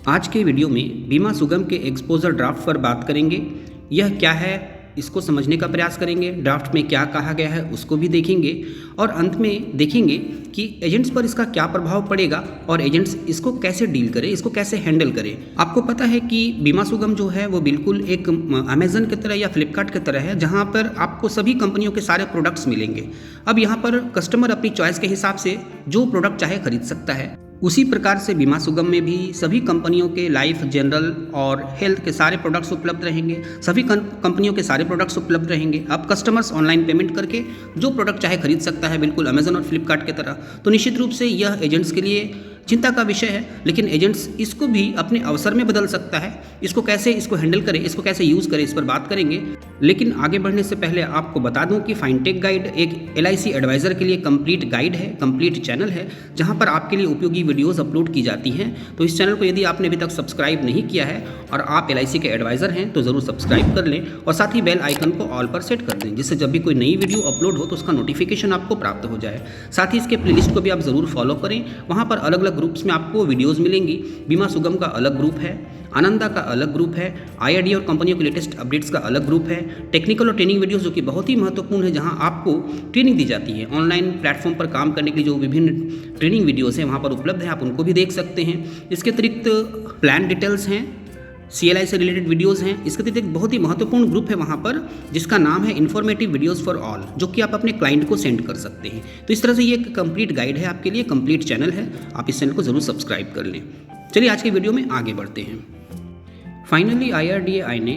आज के वीडियो में बीमा सुगम के एक्सपोजर ड्राफ्ट पर बात करेंगे। यह क्या है इसको समझने का प्रयास करेंगे, ड्राफ्ट में क्या कहा गया है उसको भी देखेंगे और अंत में देखेंगे कि एजेंट्स पर इसका क्या प्रभाव पड़ेगा और एजेंट्स इसको कैसे डील करें, इसको कैसे हैंडल करें। आपको पता है कि बीमा सुगम जो है वो बिल्कुल एक अमेजन की तरह या फ्लिपकार्ट की तरह है, जहाँ पर आपको सभी कंपनियों के सारे प्रोडक्ट्स मिलेंगे। अब यहाँ पर कस्टमर अपनी चॉइस के हिसाब से जो प्रोडक्ट चाहे खरीद सकता है। उसी प्रकार से बीमा सुगम में भी सभी कंपनियों के लाइफ, जनरल और हेल्थ के सारे प्रोडक्ट्स उपलब्ध रहेंगे। सभी कंपनियों के सारे प्रोडक्ट्स उपलब्ध रहेंगे। अब कस्टमर्स ऑनलाइन पेमेंट करके जो प्रोडक्ट चाहे खरीद सकता है, बिल्कुल अमेजन और फ्लिपकार्ट की तरह। तो निश्चित रूप से यह एजेंट्स के लिए चिंता का विषय है, लेकिन एजेंट्स इसको भी अपने अवसर में बदल सकता है। इसको कैसे हैंडल करें, इसको कैसे यूज़ करें, इस पर बात करेंगे। लेकिन आगे बढ़ने से पहले आपको बता दूं कि फाइनटेक गाइड एक LIC एडवाइज़र के लिए कंप्लीट गाइड है, कंप्लीट चैनल है, जहां पर आपके लिए उपयोगी वीडियोस अपलोड की जाती हैं। तो इस चैनल को यदि आपने अभी तक सब्सक्राइब नहीं किया है और आप LIC के एडवाइज़र हैं तो ज़रूर सब्सक्राइब कर लें और साथ ही बेल आइकन को ऑल पर सेट कर दें, जिससे जब भी कोई नई वीडियो अपलोड हो तो उसका नोटिफिकेशन आपको प्राप्त हो जाए। साथ ही इसके प्लेलिस्ट को भी आप ज़रूर फॉलो करें। वहाँ पर अलग अलग ग्रुप्स में आपको वीडियोस मिलेंगी। बीमा सुगम का अलग ग्रुप है, आनंदा का अलग ग्रुप है, IRDA और कंपनियों के लेटेस्ट अपडेट्स का अलग ग्रुप है, टेक्निकल और ट्रेनिंग वीडियोस जो कि बहुत ही महत्वपूर्ण है, जहां आपको ट्रेनिंग दी जाती है। ऑनलाइन प्लेटफॉर्म पर काम करने के लिए जो विभिन्न ट्रेनिंग वीडियोस हैं वहां पर उपलब्ध हैं, आप उनको भी देख सकते हैं। इसके अतिरिक्त प्लान डिटेल्स हैं, CLI से रिलेटेड वीडियोस हैं। इसके अतिरिक्त एक बहुत ही महत्वपूर्ण ग्रुप है वहाँ पर, जिसका नाम है इन्फॉर्मेटिव वीडियोस फॉर ऑल, जो कि आप अपने क्लाइंट को सेंड कर सकते हैं। तो इस तरह से ये एक कंप्लीट गाइड है आपके लिए, कंप्लीट चैनल है। आप इस चैनल को ज़रूर सब्सक्राइब कर लें। चलिए आज के वीडियो में आगे बढ़ते हैं। फाइनली IRDAI ने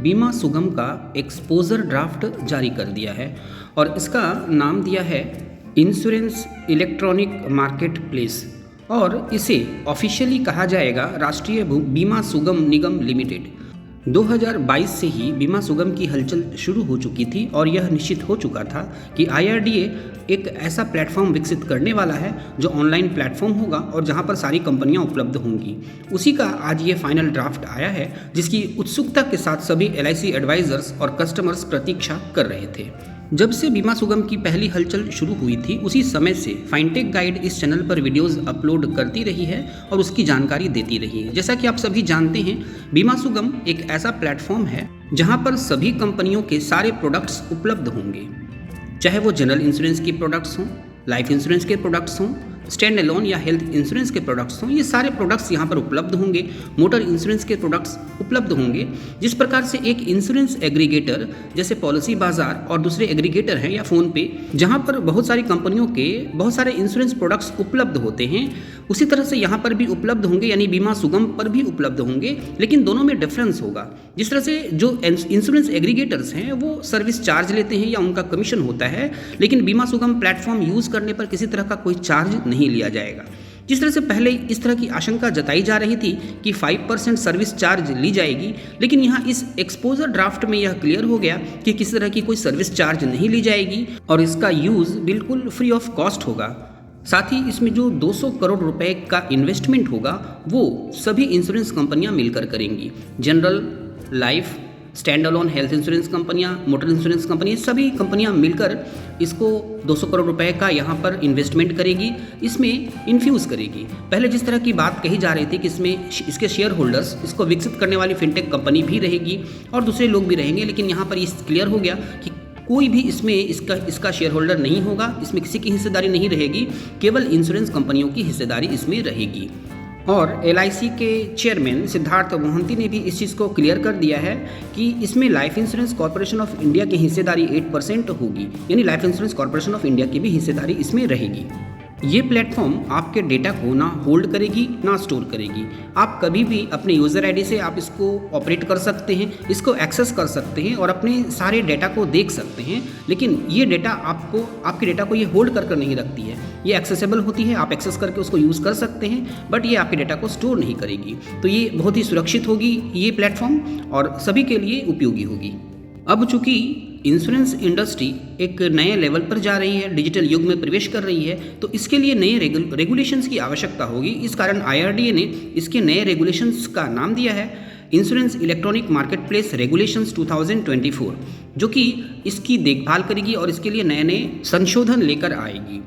बीमा सुगम का एक्सपोजर ड्राफ्ट जारी कर दिया है और इसका नाम दिया है इंश्योरेंस इलेक्ट्रॉनिक मार्केट प्लेस और इसे ऑफिशियली कहा जाएगा राष्ट्रीय बीमा सुगम निगम लिमिटेड। 2022 से ही बीमा सुगम की हलचल शुरू हो चुकी थी और यह निश्चित हो चुका था कि IRDA एक ऐसा प्लेटफॉर्म विकसित करने वाला है जो ऑनलाइन प्लेटफॉर्म होगा और जहां पर सारी कंपनियां उपलब्ध होंगी। उसी का आज ये फाइनल ड्राफ्ट आया है, जिसकी उत्सुकता के साथ सभी LIC एडवाइजर्स और कस्टमर्स प्रतीक्षा कर रहे थे। जब से बीमा सुगम की पहली हलचल शुरू हुई थी, उसी समय से फाइनटेक गाइड इस चैनल पर वीडियोस अपलोड करती रही है और उसकी जानकारी देती रही है। जैसा कि आप सभी जानते हैं, बीमा सुगम एक ऐसा प्लेटफॉर्म है जहां पर सभी कंपनियों के सारे प्रोडक्ट्स उपलब्ध होंगे, चाहे वो जनरल इंश्योरेंस के प्रोडक्ट्स हों, लाइफ इंश्योरेंस के प्रोडक्ट्स हों, स्टैंड अलोन या हेल्थ इंश्योरेंस के प्रोडक्ट्स हों, ये सारे प्रोडक्ट्स यहाँ पर उपलब्ध होंगे। मोटर इंश्योरेंस के प्रोडक्ट्स उपलब्ध होंगे। जिस प्रकार से एक इंश्योरेंस एग्रीगेटर जैसे पॉलिसी बाजार और दूसरे एग्रीगेटर हैं या फ़ोन पे, जहाँ पर बहुत सारी कंपनियों के बहुत सारे इंश्योरेंस प्रोडक्ट्स उपलब्ध होते हैं, उसी तरह से यहाँ पर भी उपलब्ध होंगे, यानी बीमा सुगम पर भी उपलब्ध होंगे। लेकिन दोनों में डिफरेंस होगा। जिस तरह से जो इंश्योरेंस एग्रीगेटर्स हैं वो सर्विस चार्ज लेते हैं या उनका कमीशन होता है, लेकिन बीमा सुगम प्लेटफॉर्म यूज़ करने पर किसी तरह का कोई चार्ज नहीं लिया जाएगा। जिस तरह से पहले इस तरह की आशंका जताई जा रही थी कि 5% सर्विस चार्ज ली जाएगी, लेकिन यहाँ इस एक्सपोजर ड्राफ्ट में यह क्लियर हो गया कि किसी तरह की कोई सर्विस चार्ज नहीं ली जाएगी और इसका यूज़ बिल्कुल फ्री ऑफ कॉस्ट होगा। साथ ही इसमें जो 200 करोड़ रुपए का इन्वेस्टमेंट होगा वो सभी इंश्योरेंस कंपनियां मिलकर करेंगी। General, life, stand alone health insurance कंपनियां, मोटर इंश्योरेंस कंपनी, सभी कंपनियां मिलकर इसको 200 करोड़ रुपए का यहाँ पर इन्वेस्टमेंट करेगी, इसमें इन्फ्यूज़ करेगी। पहले जिस तरह की बात कही जा रही थी कि इसमें इसके शेयर होल्डर्स, इसको विकसित करने वाली फिनटेक कंपनी भी रहेगी और दूसरे लोग भी रहेंगे, लेकिन यहाँ पर इस क्लियर हो गया कि कोई भी इसमें इसका शेयर होल्डर नहीं होगा, इसमें किसी की हिस्सेदारी नहीं रहेगी, केवल इंश्योरेंस कंपनियों की हिस्सेदारी इसमें रहेगी। और LIC के चेयरमैन सिद्धार्थ मोहंती ने भी इस चीज़ को क्लियर कर दिया है कि इसमें life insurance corporation of India की हिस्सेदारी 8% होगी, यानी life insurance corporation of India की भी हिस्सेदारी इसमें रहेगी। ये प्लेटफॉर्म आपके डेटा को ना होल्ड करेगी ना स्टोर करेगी। आप कभी भी अपने यूज़र ID से आप इसको ऑपरेट कर सकते हैं, इसको एक्सेस कर सकते हैं और अपने सारे डेटा को देख सकते हैं, लेकिन ये डेटा आपके डेटा को ये होल्ड कर नहीं रखती है। ये एक्सेसिबल होती है, आप एक्सेस करके उसको यूज़ कर सकते हैं, बट ये आपके डेटा को स्टोर नहीं करेगी। तो ये बहुत ही सुरक्षित होगी ये प्लेटफॉर्म और सभी के लिए उपयोगी होगी। अब चूँकि इंश्योरेंस इंडस्ट्री एक नए लेवल पर जा रही है, डिजिटल युग में प्रवेश कर रही है, तो इसके लिए नए रेगुलेशंस की आवश्यकता होगी। इस कारण IRDA ने इसके नए रेगुलेशंस का नाम दिया है insurance electronic market place regulations 2024, जो कि इसकी देखभाल करेगी और इसके लिए नए नए संशोधन लेकर आएगी।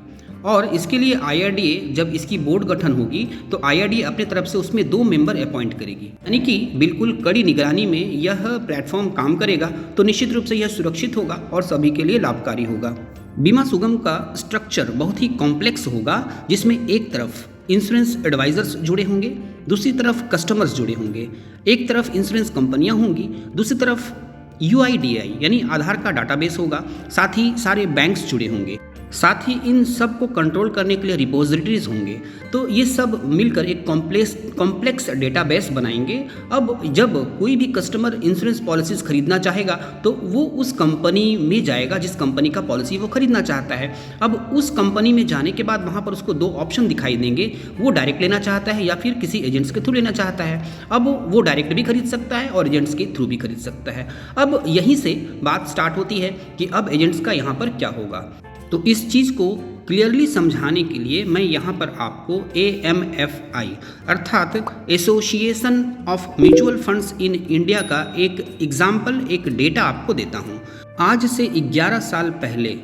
और इसके लिए IRDA जब इसकी बोर्ड गठन होगी तो IRDA अपने तरफ से उसमें 2 मेंबर अपॉइंट करेगी, यानी कि बिल्कुल कड़ी निगरानी में यह प्लेटफॉर्म काम करेगा। तो निश्चित रूप से यह सुरक्षित होगा और सभी के लिए लाभकारी होगा। बीमा सुगम का स्ट्रक्चर बहुत ही कॉम्प्लेक्स होगा, जिसमें एक तरफ इंश्योरेंस एडवाइजर्स जुड़े होंगे, दूसरी तरफ कस्टमर्स जुड़े होंगे, एक तरफ इंश्योरेंस कंपनियां होंगी, दूसरी तरफ UIDAI यानी आधार का डाटाबेस होगा, साथ ही सारे बैंक्स जुड़े होंगे, साथ ही इन सब को कंट्रोल करने के लिए रिपोजिटरीज होंगे। तो ये सब मिलकर एक कॉम्प्लेक्स डेटाबेस बनाएंगे। अब जब कोई भी कस्टमर इंश्योरेंस पॉलिसीज़ खरीदना चाहेगा तो वो उस कंपनी में जाएगा जिस कंपनी का पॉलिसी वो खरीदना चाहता है। अब उस कंपनी में जाने के बाद वहाँ पर उसको 2 ऑप्शन दिखाई देंगे, वो डायरेक्ट लेना चाहता है या फिर किसी एजेंट्स के थ्रू लेना चाहता है। अब वो डायरेक्ट भी खरीद सकता है और एजेंट्स के थ्रू भी खरीद सकता है। अब यहीं से बात स्टार्ट होती है कि अब एजेंट्स का यहाँ पर क्या होगा। तो इस चीज़ को क्लियरली समझाने के लिए मैं यहाँ पर आपको AMFI अर्थात association of mutual funds in India का एक एग्जाम्पल, एक डेटा आपको देता हूँ। आज से 11 साल पहले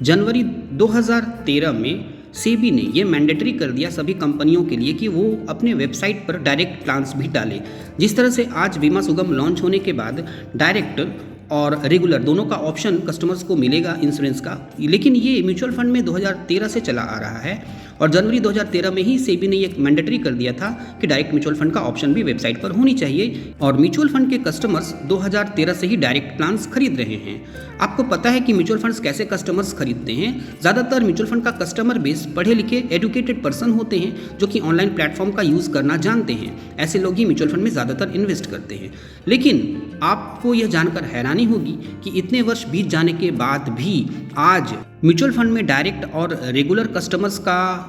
जनवरी 2013 में सेबी ने ये मैंडेटरी कर दिया सभी कंपनियों के लिए कि वो अपने वेबसाइट पर डायरेक्ट प्लान्स भी डालें। जिस तरह से आज बीमा सुगम लॉन्च होने के बाद डायरेक्ट और रेगुलर दोनों का ऑप्शन कस्टमर्स को मिलेगा इंश्योरेंस का, लेकिन ये म्यूचुअल फंड में 2013 से चला आ रहा है और जनवरी 2013 में ही सेबी ने ये मैंडेटरी कर दिया था कि डायरेक्ट म्यूचुअल फंड का ऑप्शन भी वेबसाइट पर होनी चाहिए। और म्यूचुअल फंड के कस्टमर्स 2013 से ही डायरेक्ट प्लान्स खरीद रहे हैं। आपको पता है कि म्यूचुअल फंड्स कैसे कस्टमर्स खरीदते हैं। ज़्यादातर म्यूचुअल फंड का कस्टमर बेस पढ़े लिखे एजुकेटेड पर्सन होते हैं जो कि ऑनलाइन प्लेटफॉर्म का यूज़ करना जानते हैं। ऐसे लोग ही म्यूचुअल फंड में ज़्यादातर इन्वेस्ट करते हैं। लेकिन आपको यह जानकर हैरानी होगी कि इतने वर्ष बीत जाने के बाद भी आज म्यूचुअल फंड में डायरेक्ट और रेगुलर कस्टमर्स का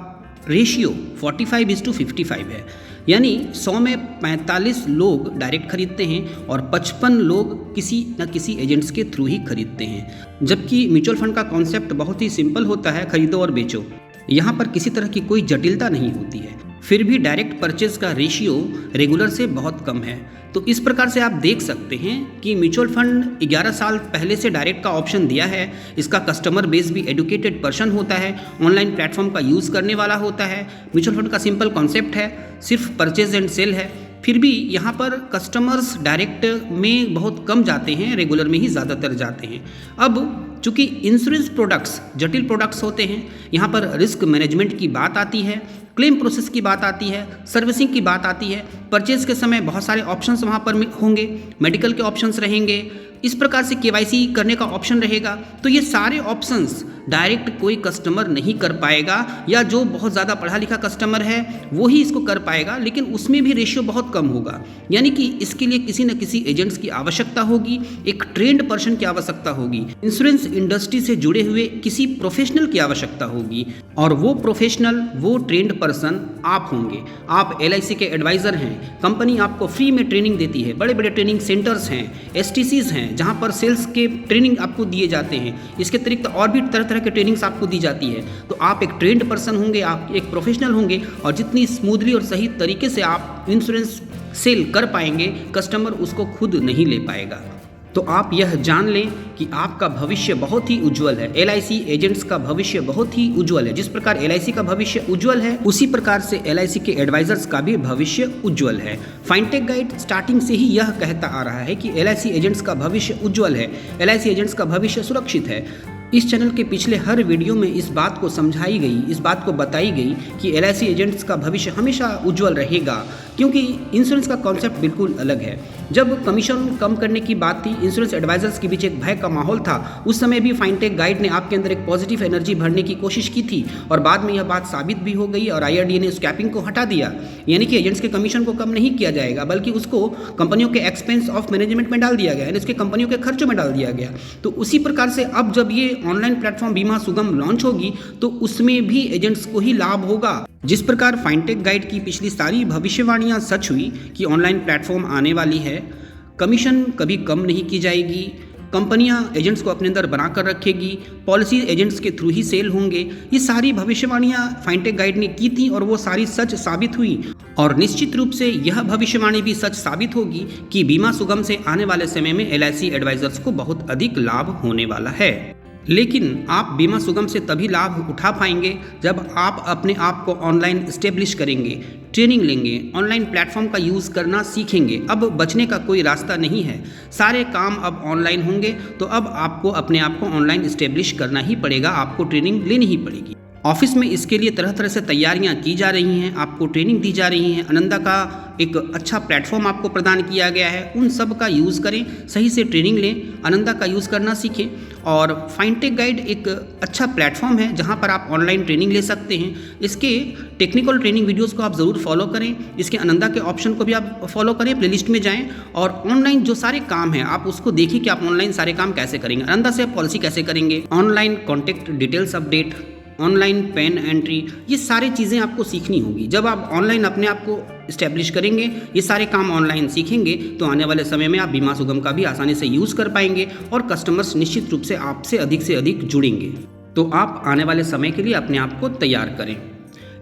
रेशियो 45:55 है, यानी 100 में 45 लोग डायरेक्ट खरीदते हैं और 55 लोग किसी न किसी एजेंट्स के थ्रू ही खरीदते हैं। जबकि म्यूचुअल फंड का कॉन्सेप्ट बहुत ही सिंपल होता है, खरीदो और बेचो। यहाँ पर किसी तरह की कोई जटिलता नहीं होती है, फिर भी डायरेक्ट परचेज का रेशियो रेगुलर से बहुत कम है। तो इस प्रकार से आप देख सकते हैं कि म्यूचुअल फंड 11 साल पहले से डायरेक्ट का ऑप्शन दिया है। इसका कस्टमर बेस भी एजुकेटेड पर्सन होता है, ऑनलाइन प्लेटफॉर्म का यूज़ करने वाला होता है। म्यूचुअल फंड का सिंपल कॉन्सेप्ट है, सिर्फ परचेज एंड सेल है। फिर भी यहाँ पर कस्टमर्स डायरेक्ट में बहुत कम जाते हैं, रेगुलर में ही ज़्यादातर जाते हैं। अब चूँकि इंश्योरेंस प्रोडक्ट्स जटिल प्रोडक्ट्स होते हैं, यहाँ पर रिस्क मैनेजमेंट की बात आती है, क्लेम प्रोसेस की बात आती है, सर्विसिंग की बात आती है। परचेज के समय बहुत सारे ऑप्शंस वहाँ पर होंगे, मेडिकल के ऑप्शंस रहेंगे, इस प्रकार से KYC करने का ऑप्शन रहेगा। तो ये सारे ऑप्शंस डायरेक्ट कोई कस्टमर नहीं कर पाएगा, या जो बहुत ज़्यादा पढ़ा लिखा कस्टमर है वो ही इसको कर पाएगा, लेकिन उसमें भी रेशियो बहुत कम होगा। यानी कि इसके लिए किसी न किसी एजेंट्स की आवश्यकता होगी, एक ट्रेंड पर्सन की आवश्यकता होगी, इंश्योरेंस इंडस्ट्री से जुड़े हुए किसी प्रोफेशनल की आवश्यकता होगी, और वो प्रोफेशनल, वो ट्रेंड पर्सन आप होंगे। आप LIC के एडवाइज़र हैं, कंपनी आपको फ्री में ट्रेनिंग देती है, बड़े बड़े ट्रेनिंग सेंटर्स हैं, STCs हैं जहाँ पर सेल्स के ट्रेनिंग आपको दिए जाते हैं। इसके अतिरिक्त और भी तरह तरह के ट्रेनिंग्स आपको दी जाती है। तो आप एक ट्रेंड पर्सन होंगे, आप एक प्रोफेशनल होंगे, और जितनी स्मूथली और सही तरीके से आप इंश्योरेंस सेल कर पाएंगे, कस्टमर उसको खुद नहीं ले पाएगा। तो आप यह जान लें कि आपका भविष्य बहुत ही उज्जवल है। LIC एजेंट्स का भविष्य बहुत ही उज्जवल है। जिस प्रकार LIC का भविष्य उज्जवल है, उसी प्रकार से LIC के एडवाइजर्स का भी भविष्य उज्जवल है। फाइनटेक गाइड स्टार्टिंग से ही यह कहता आ रहा है कि LIC एजेंट्स का भविष्य उज्जवल है, LIC एजेंट्स का भविष्य सुरक्षित है। इस चैनल के पिछले हर वीडियो में इस बात को समझाई गई, इस बात को बताई गई कि LIC एजेंट्स का भविष्य हमेशा उज्जवल रहेगा, क्योंकि इंश्योरेंस का कॉन्सेप्ट बिल्कुल अलग है। जब कमीशन कम करने की बात थी, इंश्योरेंस एडवाइजर्स के बीच एक भय का माहौल था, उस समय भी फाइनटेक गाइड ने आपके अंदर एक पॉजिटिव एनर्जी भरने की कोशिश की थी, और बाद में यह बात साबित भी हो गई और IRDA ने उस कैपिंग को हटा दिया। यानी कि एजेंट्स के कमीशन को कम नहीं किया जाएगा, बल्कि उसको कंपनियों के एक्सपेंस ऑफ मैनेजमेंट में डाल दिया गया, यानी उसके कंपनियों के खर्चों में डाल दिया गया। तो उसी प्रकार से अब जब ये ऑनलाइन प्लेटफॉर्म बीमा सुगम लॉन्च होगी तो उसमें भी एजेंट्स को ही लाभ होगा। जिस प्रकार फाइनटेक गाइड की पिछली सारी भविष्यवाणियां सच हुई कि ऑनलाइन प्लेटफॉर्म आने वाली है, कमीशन कभी कम नहीं की जाएगी, कंपनियां एजेंट्स को अपने अंदर बनाकर रखेगी, पॉलिसी एजेंट्स के थ्रू ही सेल होंगे, ये सारी भविष्यवाणियां फाइनटेक गाइड ने की थी और वो सारी सच साबित हुई। और निश्चित रूप से यह भविष्यवाणी भी सच साबित होगी कि बीमा सुगम से आने वाले समय में LIC एडवाइजर्स को बहुत अधिक लाभ होने वाला है। लेकिन आप बीमा सुगम से तभी लाभ उठा पाएंगे जब आप अपने आप को ऑनलाइन इस्टेब्लिश करेंगे, ट्रेनिंग लेंगे, ऑनलाइन प्लेटफॉर्म का यूज़ करना सीखेंगे। अब बचने का कोई रास्ता नहीं है, सारे काम अब ऑनलाइन होंगे, तो अब आपको अपने आप को ऑनलाइन इस्टेब्लिश करना ही पड़ेगा, आपको ट्रेनिंग लेनी ही पड़ेगी। ऑफिस में इसके लिए तरह तरह से तैयारियां की जा रही हैं, आपको ट्रेनिंग दी जा रही हैं। आनंदा का एक अच्छा प्लेटफॉर्म आपको प्रदान किया गया है, उन सब का यूज़ करें, सही से ट्रेनिंग लें, आनंदा का यूज़ करना सीखें। और फाइनटेक गाइड एक अच्छा प्लेटफॉर्म है जहां पर आप ऑनलाइन ट्रेनिंग ले सकते हैं। इसके टेक्निकल ट्रेनिंग वीडियोस को आप ज़रूर फॉलो करें, इसके आनंदा के ऑप्शन को भी आप फॉलो करें, प्लेलिस्ट में जाएं और ऑनलाइन जो सारे काम हैं आप उसको देखिए कि आप ऑनलाइन सारे काम कैसे करेंगे, आनंदा से आप पॉलिसी कैसे करेंगे, online contact details update, online PAN entry, ये सारी चीज़ें आपको सीखनी होगी। जब आप ऑनलाइन अपने आप को इस्टेब्लिश करेंगे, ये सारे काम ऑनलाइन सीखेंगे, तो आने वाले समय में आप बीमा सुगम का भी आसानी से यूज़ कर पाएंगे और कस्टमर्स निश्चित रूप से आपसे अधिक जुड़ेंगे। तो आप आने वाले समय के लिए अपने आप को तैयार करें।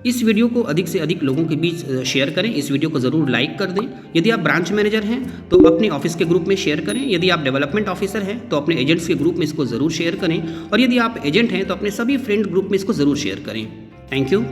इस वीडियो को अधिक से अधिक लोगों के बीच शेयर करें, इस वीडियो को ज़रूर लाइक कर दें। यदि आप ब्रांच मैनेजर हैं तो अपने ऑफिस के ग्रुप में शेयर करें, यदि आप डेवलपमेंट ऑफिसर हैं तो अपने एजेंट्स के ग्रुप में इसको ज़रूर शेयर करें, और यदि आप एजेंट हैं तो अपने सभी फ्रेंड ग्रुप में इसको ज़रूर शेयर करें। Thank you.